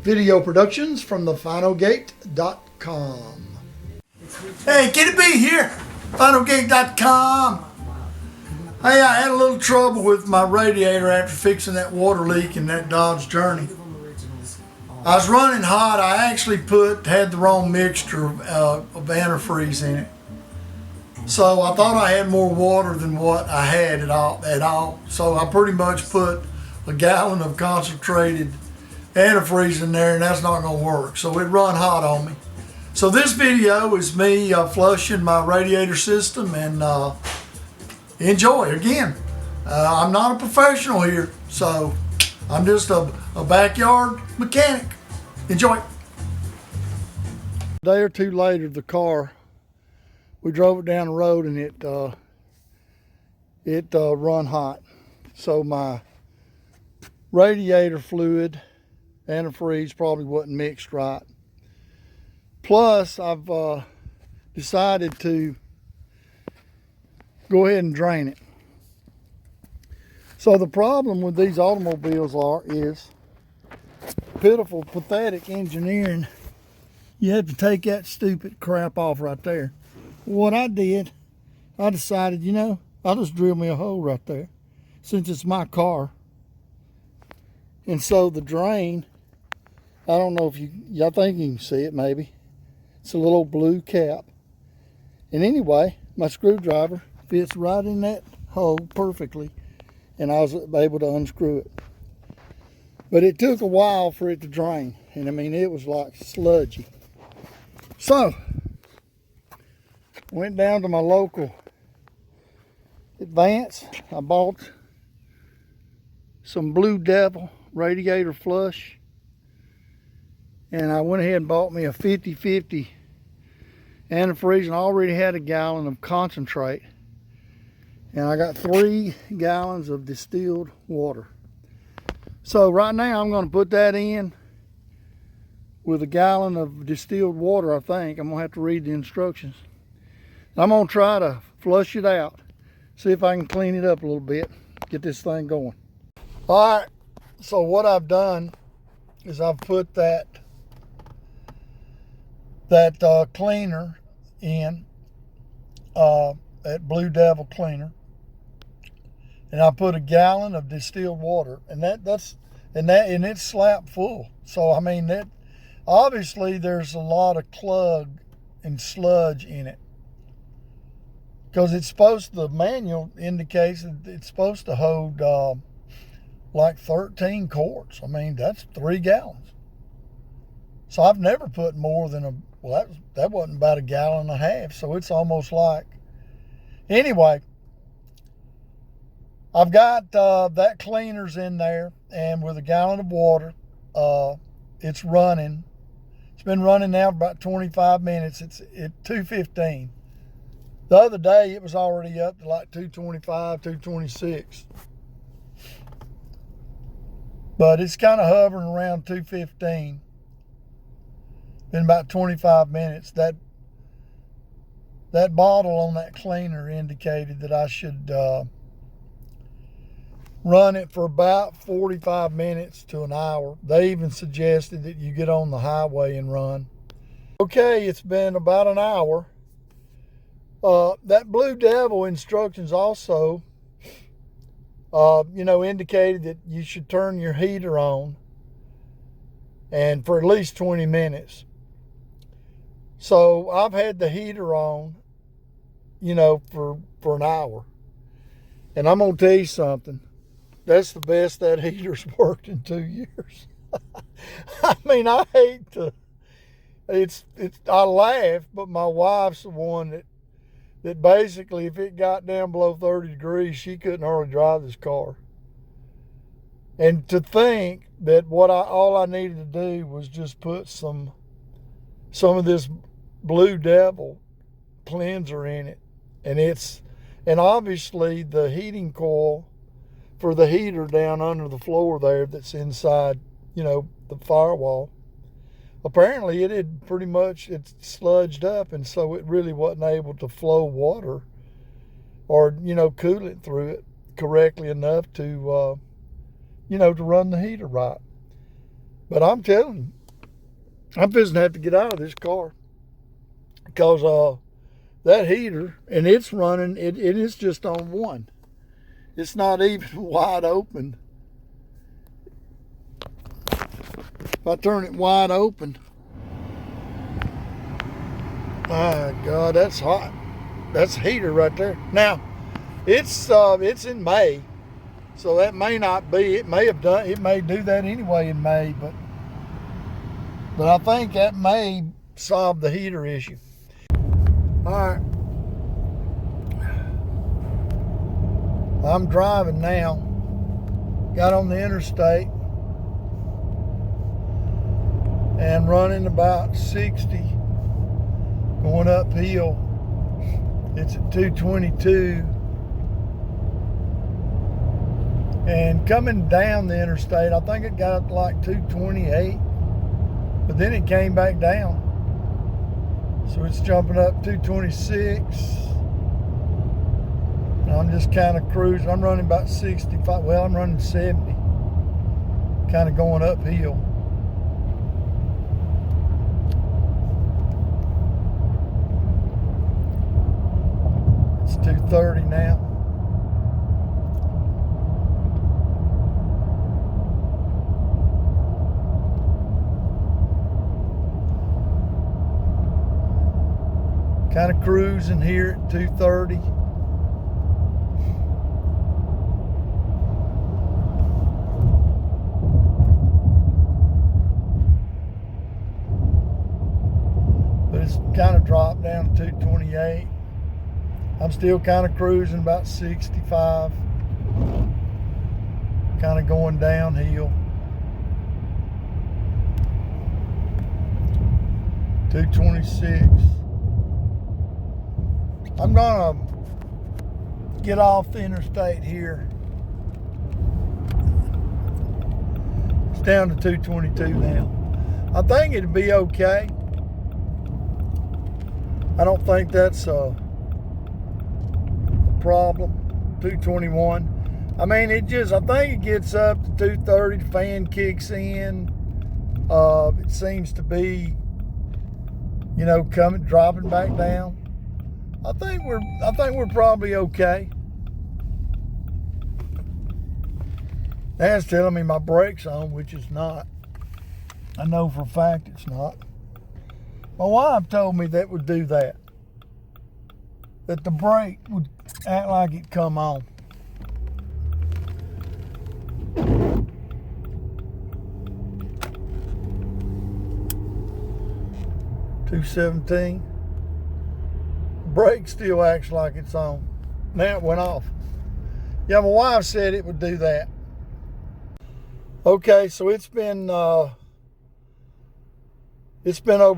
Video productions from thefinalgate.com. Hey, Kitty B here, finalgate.com. Hey, I had a little trouble with my radiator after fixing that water leak in that Dodge Journey. I was running hot. I actually had the wrong mixture of antifreeze in it. So I thought I had more water than what I had at all. So I pretty much put a gallon of concentrated antifreeze in there, and that's not gonna work. So it run hot on me. So this video is me flushing my radiator system, and enjoy. Again, I'm not a professional here, so I'm just a backyard mechanic. Enjoy. A day or two later, the car, we drove it down the road, and it run hot. So my radiator fluid, antifreeze, probably wasn't mixed right. Plus, I've decided to go ahead and drain it. So the problem with these automobiles is pitiful, pathetic engineering. You have to take that stupid crap off right there. What I did, I decided, I'll just drill me a hole right there, since it's my car. And so the drain, I don't know if y'all think you can see it maybe. It's a little blue cap. And anyway, my screwdriver fits right in that hole perfectly, and I was able to unscrew it. But it took a while for it to drain, and I mean, it was like sludgy. So, went down to my local Advance. I bought some Blue Devil radiator flush, and I went ahead and bought me a 50/50 antifreeze, and I already had a gallon of concentrate, and I got 3 gallons of distilled water. So right now I'm going to put that in with a gallon of distilled water. I think I'm going to have to read the instructions. I'm going to try to flush it out, see if I can clean it up a little bit, get this thing going. All right, so what I've done is I've put that cleaner in, that Blue Devil cleaner, and I put a gallon of distilled water, and it's slap full. So I mean, that obviously there's a lot of clug and sludge in it, because the manual indicates that it's supposed to hold like 13 quarts. I mean, that's 3 gallons. So I've never put more than that wasn't about a gallon and a half. So it's almost like, anyway, I've got that cleaner's in there, and with a gallon of water, it's running. It's been running now for about 25 minutes. It's at 2:15. The other day, it was already up to like 2:25, 2:26. But it's kind of hovering around 2:15. In about 25 minutes. That bottle on that cleaner indicated that I should run it for about 45 minutes to an hour. They even suggested that you get on the highway and run. Okay, it's been about an hour. That Blue Devil instructions also, indicated that you should turn your heater on, and for at least 20 minutes. So I've had the heater on, for an hour. And I'm going to tell you something. That's the best that heater's worked in 2 years. I mean, I hate to, I laugh, but my wife's the one that basically, if it got down below 30 degrees, she couldn't hardly drive this car. And to think that all I needed to do was just put some of this Blue Devil cleanser in it, and obviously the heating coil for the heater down under the floor there that's inside, the firewall, apparently it sludged up, and so it really wasn't able to flow water or coolant through it correctly enough to to run the heater right. But I'm telling you, I'm fixing to have to get out of this car because that heater, and it's running, it is just on one. It's not even wide open. If I turn it wide open, my God, that's hot. That's a heater right there. Now, it's in May, so that may not be. It may do that anyway in May, but I think that may solve the heater issue. All right, I'm driving now. Got on the interstate and running about 60, going uphill. It's at 222. And coming down the interstate, I think it got up to like 228, but then it came back down. So it's jumping up 226. And I'm just kind of cruising. I'm running about 65. Well, I'm running 70. Kind of going uphill. It's 230 now. Kind of cruising here at 230. But it's kind of dropped down to 228. I'm still kind of cruising about 65. Kind of going downhill. 226. I'm gonna get off the interstate here. It's down to 222 now. I think it'd be okay. I don't think that's a problem. 221. I mean, I think it gets up to 230. The fan kicks in. It seems to be, dropping back down. I think we're probably okay. That's telling me my brake's on, which is not. I know for a fact it's not. My wife told me that would do that. That the brake would act like it come on. $217. Brake still acts like it's on. Now it went off. Yeah, my wife said it would do that. Okay, so it's been over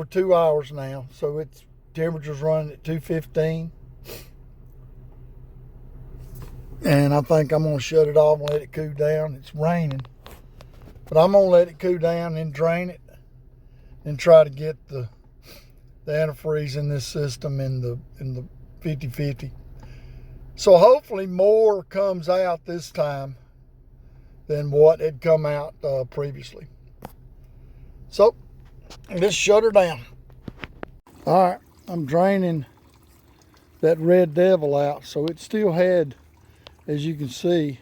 2 hours now. So its temperature's running at 215. And I think I'm gonna shut it off and let it cool down. It's raining, but I'm gonna let it cool down and drain it and try to get the antifreeze in this system in the 50/50. So hopefully more comes out this time than what had come out previously. So let's shut her down. All right, I'm draining that red devil out. So it still had, as you can see,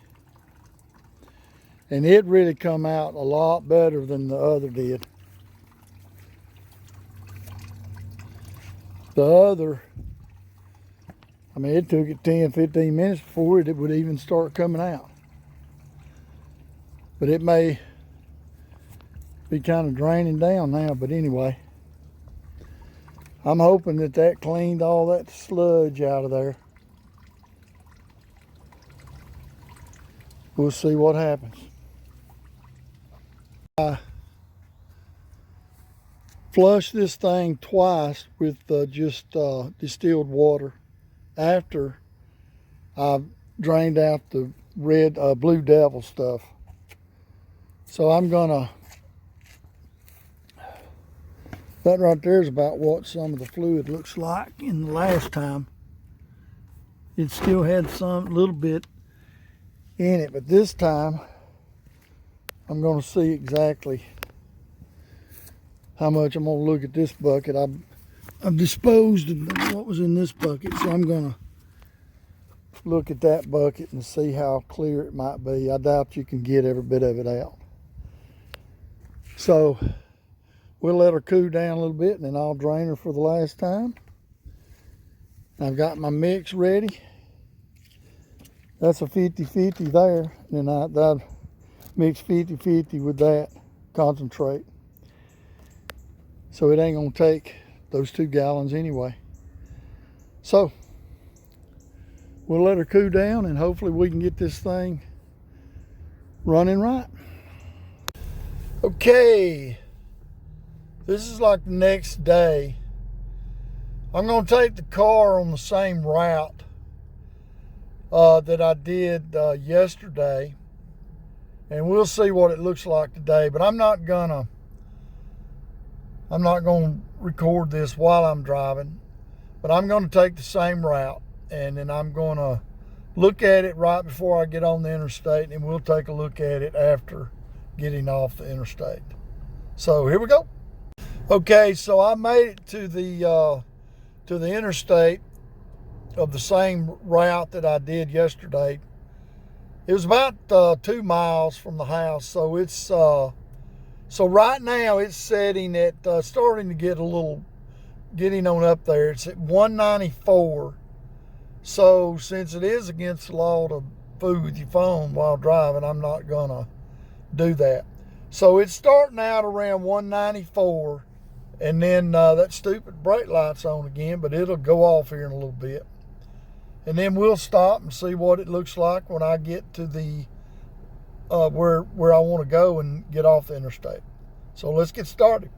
and it really come out a lot better than the other did. The other, I mean, it took it 10-15 minutes before it would even start coming out. But it may be kind of draining down now. But anyway, I'm hoping that cleaned all that sludge out of there. We'll see what happens. I flushed this thing twice with just distilled water after I drained out the blue devil stuff. So I'm gonna, that right there is about what some of the fluid looks like in the last time. It still had some little bit in it, but this time I'm gonna see exactly how much. I'm gonna look at this bucket. I've disposed of what was in this bucket, so I'm gonna look at that bucket and see how clear it might be. I doubt you can get every bit of it out. So we'll let her cool down a little bit, and then I'll drain her for the last time. I've got my mix ready. That's a 50-50 there. And then I'll mix 50-50 with that concentrate. So it ain't gonna take those 2 gallons anyway. So we'll let her cool down, and hopefully we can get this thing running right. Okay, this is like the next day. I'm gonna take the car on the same route that I did yesterday, and we'll see what it looks like today. But I'm not gonna record this while I'm driving, but I'm gonna take the same route, and then I'm gonna look at it right before I get on the interstate, and we'll take a look at it after getting off the interstate. So here we go. Okay, so I made it to the interstate of the same route that I did yesterday. It was about 2 miles from the house, so it's so right now it's setting at starting to get a little getting on up there. It's at 194. So since it is against the law to fool with your phone while driving, I'm not gonna do that. So it's starting out around 194, and then that stupid brake light's on again, but it'll go off here in a little bit. And then we'll stop and see what it looks like when I get to the where I want to go and get off the interstate. So let's get started.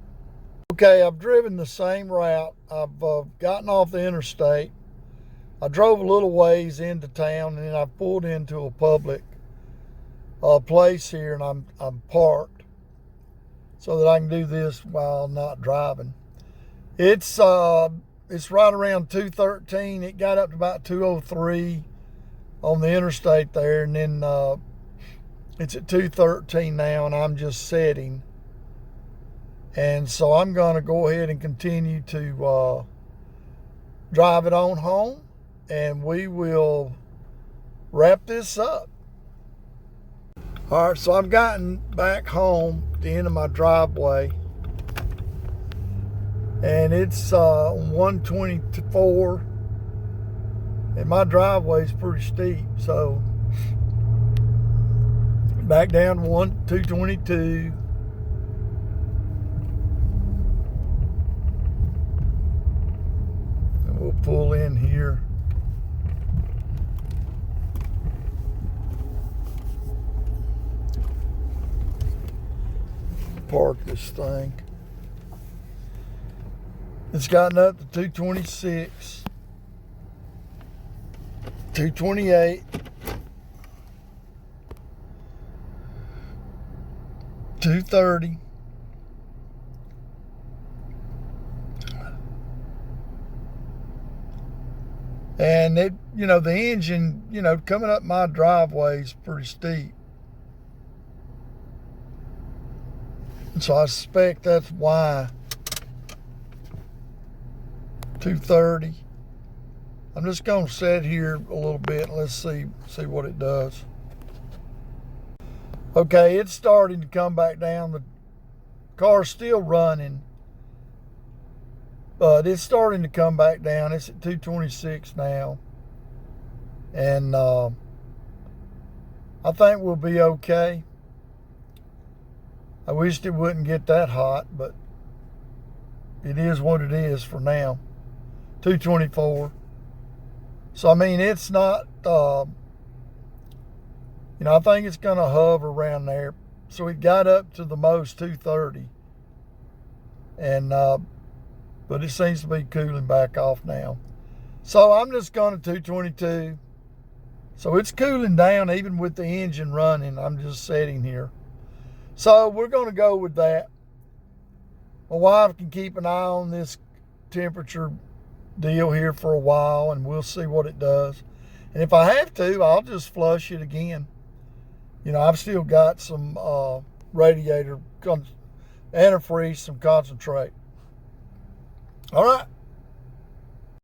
Okay, I've driven the same route. I've gotten off the interstate. I drove a little ways into town, and then I pulled into a public place here, and I'm parked so that I can do this while not driving. It's right around 213. It got up to about 203 on the interstate there, and then it's at 213 now, and I'm just setting. And so I'm going to go ahead and continue to drive it on home, and we will wrap this up. All right, so I've gotten back home at the end of my driveway, and it's 124, and my driveway is pretty steep, so back down to 222. And we'll pull in here. Park this thing. It's gotten up to 226, 228, 230, and it, the engine, coming up my driveway is pretty steep. So I suspect that's why. 230. I'm just going to sit here a little bit and let's see what it does. Okay, it's starting to come back down. The car's still running, but it's starting to come back down. It's at 226 now, and I think we'll be okay. I wished it wouldn't get that hot, but it is what it is for now. 224. So I mean, it's not I think it's gonna hover around there. So it got up to the most 230, and but it seems to be cooling back off now. So I'm just going to 222. So it's cooling down even with the engine running. I'm just sitting here. So we're going to go with that. My wife can keep an eye on this temperature deal here for a while, and we'll see what it does. And if I have to, I'll just flush it again. I've still got some radiator antifreeze, some concentrate. All right.